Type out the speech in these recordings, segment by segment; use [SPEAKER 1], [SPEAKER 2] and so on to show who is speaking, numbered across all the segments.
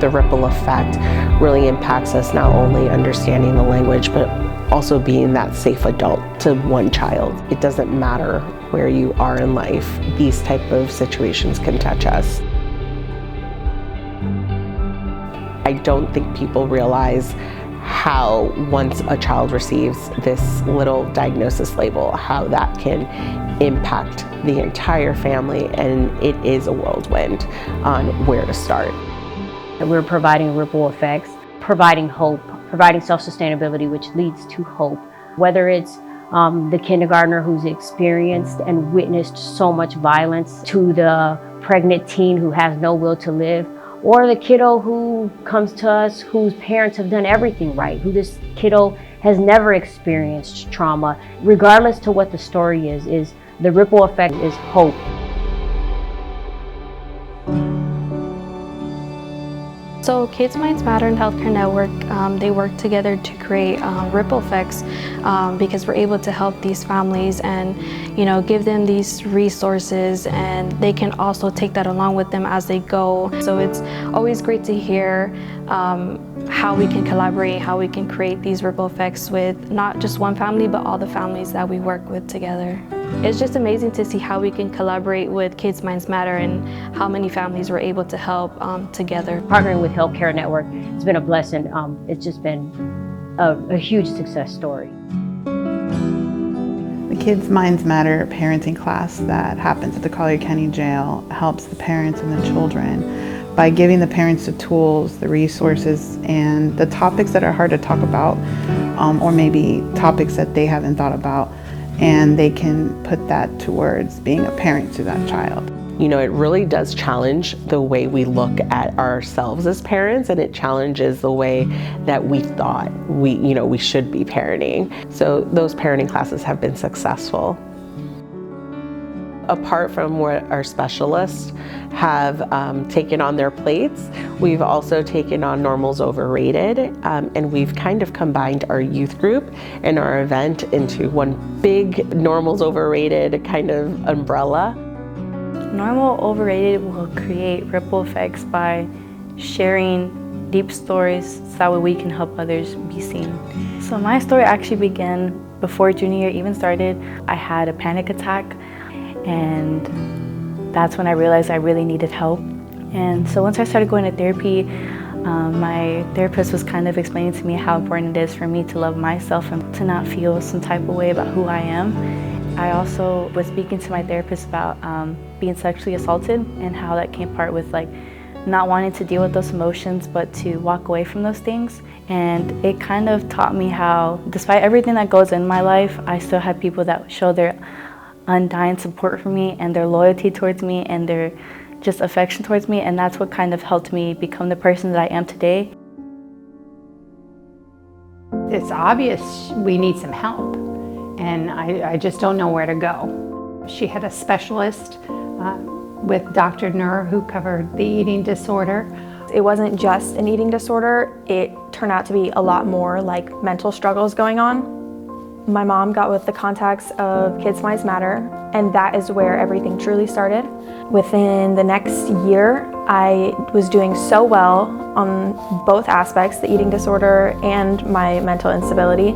[SPEAKER 1] the ripple effect really impacts us, not only understanding the language, but also being that safe adult to one child. It doesn't matter where you are in life, these type of situations can touch us. I don't think people realize how once a child receives this little diagnosis label, how that can impact the entire family, and it is a whirlwind on where to start.
[SPEAKER 2] We're providing ripple effects, providing hope, providing self-sustainability, which leads to hope. Whether it's the kindergartner who's experienced and witnessed so much violence, to the pregnant teen who has no will to live, or the kiddo who comes to us whose parents have done everything right, who this kiddo has never experienced trauma. Regardless to what the story is the ripple effect is hope.
[SPEAKER 3] So Kids Minds Matter and Healthcare Network, they work together to create ripple effects because we're able to help these families and give them these resources, and they can also take that along with them as they go. So it's always great to hear how we can collaborate, how we can create these ripple effects with not just one family, but all the families that we work with together. It's just amazing to see how we can collaborate with Kids Minds Matter and how many families we're able to help together.
[SPEAKER 2] Partnering with Healthcare Network has been a blessing. It's just been a huge success story.
[SPEAKER 4] The Kids Minds Matter parenting class that happens at the Collier County Jail helps the parents and the children by giving the parents the tools, the resources, and the topics that are hard to talk about, or maybe topics that they haven't thought about, and they can put that towards being a parent to that child.
[SPEAKER 1] It really does challenge the way we look at ourselves as parents, and it challenges the way that we thought we should be parenting. So those parenting classes have been successful. Apart from what our specialists have taken on their plates, we've also taken on Normal's Overrated, and we've kind of combined our youth group and our event into one big Normal's Overrated kind of umbrella.
[SPEAKER 5] Normal Overrated will create ripple effects by sharing deep stories so that way we can help others be seen. So my story actually began before junior year even started. I had a panic attack, and that's when I realized I really needed help. And so once I started going to therapy, my therapist was kind of explaining to me how important it is for me to love myself and to not feel some type of way about who I am. I also was speaking to my therapist about being sexually assaulted and how that came part with not wanting to deal with those emotions, but to walk away from those things. And it kind of taught me how, despite everything that goes in my life, I still have people that show their undying support for me and their loyalty towards me and their just affection towards me, and that's what kind of helped me become the person that I am today.
[SPEAKER 6] It's obvious we need some help, and I just don't know where to go. She had a specialist with Dr. Nur who covered the eating disorder.
[SPEAKER 7] It wasn't just an eating disorder, it turned out to be a lot more like mental struggles going on. My mom got with the contacts of Kids Minds Matter, and that is where everything truly started. Within the next year, I was doing so well on both aspects, the eating disorder and my mental instability.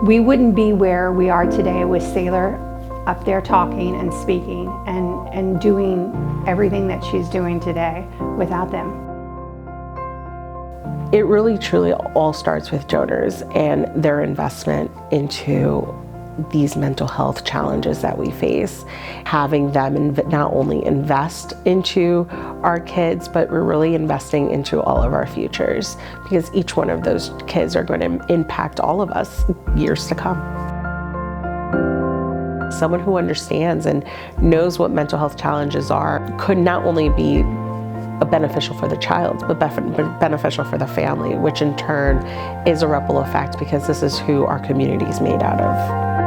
[SPEAKER 6] We wouldn't be where we are today with Sailor up there talking and speaking and doing everything that she's doing today without them.
[SPEAKER 1] It really truly all starts with donors and their investment into these mental health challenges that we face. Having them not only invest into our kids, but we're really investing into all of our futures, because each one of those kids are going to impact all of us years to come. Someone who understands and knows what mental health challenges are could not only be beneficial for the child, but beneficial for the family, which in turn is a ripple effect, because this is who our community is made out of.